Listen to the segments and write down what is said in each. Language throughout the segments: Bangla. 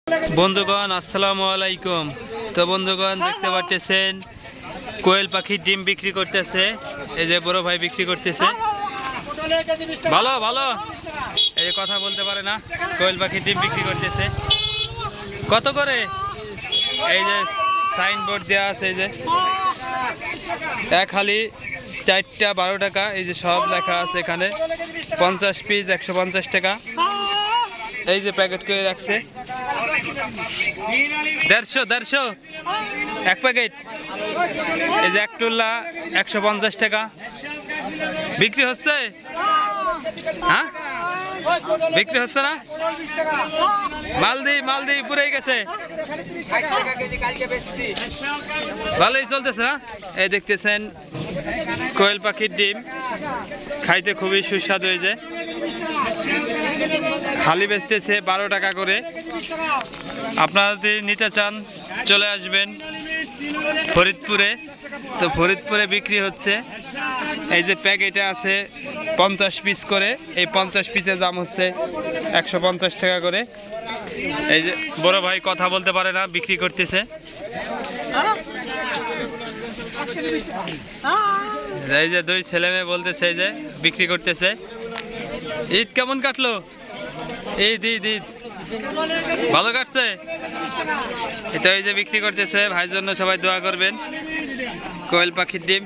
বন্ধুগণ আসসালামু আলাইকুম। তো বন্ধুগণ দেখতে পাচ্ছেন কোয়েল পাখির ডিম বিক্রি করতেছে। এই যে বড় ভাই বিক্রি করতেছে। ভালো ভালো, এই কথা বলতে পারে না। কোয়েল পাখির ডিম বিক্রি করতেছে। কত করে? এই যে সাইনবোর্ড দেওয়া আছে, এই যে এক হালি 4টা 12 টাকা, এই যে সব লেখা আছে এখানে। 50 পিস 150 টাকা। এই যে প্যাকেট করে রাখছে 150 এক প্যাকেট। এই যে এক টুল্লা 150 টাকা বিক্রি হচ্ছে। হ্যাঁ বিক্রি হচ্ছে না? মালদি পুরে গেছে, ভালোই চলতেছে না? এই দেখতেছেন কোয়েল পাখির ডিম, খাইতে খুবই সুস্বাদু। এই যে হালি বেচতেছে 12 টাকা করে। আপনারা যদি নিতে চান চলে আসবেন ফরিদপুরে। তো ফরিদপুরে বিক্রি হচ্ছে। এই যে প্যাকেটে আছে 50 পিস করে। এই 50 পিসের দাম হচ্ছে 150 টাকা করে। এই যে বড় ভাই কথা বলতে পারে না, বিক্রি করতেছে। এই যে দুই ছেলে মেয়ে বলতেছে, এই যে বিক্রি করতেছে। ঈদ কেমন কাটলো? ঈদ ভালো কাটছে। এটা এই যে বিক্রি করতেছে। ভাইয়ের জন্য সবাই দোয়া করবেন। কোয়েল পাখির ডিম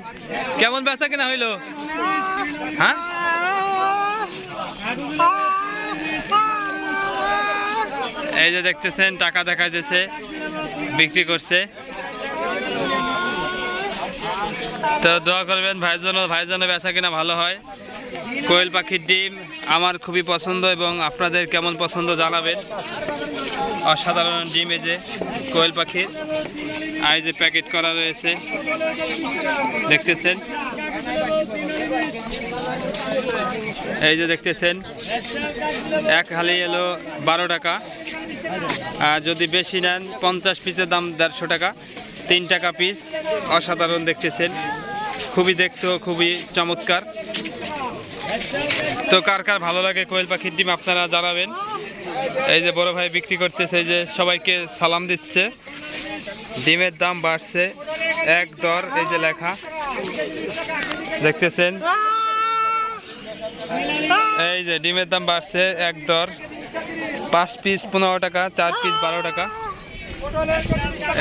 কেমন বেচা কিনা হইলো? হ্যাঁ এই যে দেখতেছেন টাকা দেখা যাচ্ছে, বিক্রি করছে। তো দোয়া করবেন ভাইয়ের জন্য বেচা কিনা ভালো হয়। কোয়েল পাখির ডিম আমার খুবই পছন্দ, এবং আপনাদের কেমন পছন্দ জানাবেন। অসাধারণ ডিম এই যে কোয়েল পাখির। আর এই যে প্যাকেট করা রয়েছে দেখতেছেন। এই যে দেখতেছেন এক হালি এলো 12 টাকা। আর যদি বেশি নেন 50 পিসের দাম 150 টাকা, 3 টাকা পিস। অসাধারণ দেখতেছেন, খুবই দেখতেও খুবই চমৎকার। তো কার কার ভালো লাগে কোয়েল পাখির ডিম আপনারা জানাবেন। এই যে বড় ভাই বিক্রি করতেছে, এই যে সবাইকে সালাম দিচ্ছে। ডিমের দাম বাড়ছে, এক দর এই যে লেখা দেখতেছেন। এই যে ডিমের দাম বাড়ছে এক দর। 5 পিস 15 টাকা, 4 পিস 12 টাকা।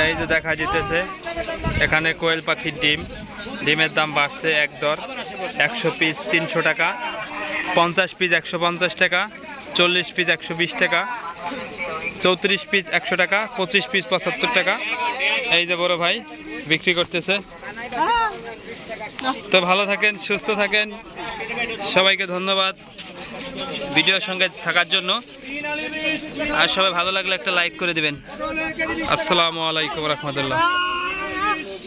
এই যে দেখা যেতেছে এখানে কোয়েল পাখির ডিমের দাম বাড়ছে এক দর। 100 পিস 300 টাকা, 50 পিস 150 টাকা, 40 পিস 120 টাকা, 34 পিস 100 টাকা, 25 পিস 75 টাকা। এই যে বড় ভাই বিক্রি করতেছে। তো ভালো থাকেন, সুস্থ থাকেন, সবাইকে ধন্যবাদ ভিডিওর সঙ্গে থাকার জন্য। আর সবাই ভালো লাগলে একটা লাইক করে দিবেন। আসসালামু আলাইকুম রহমতুল্লাহ।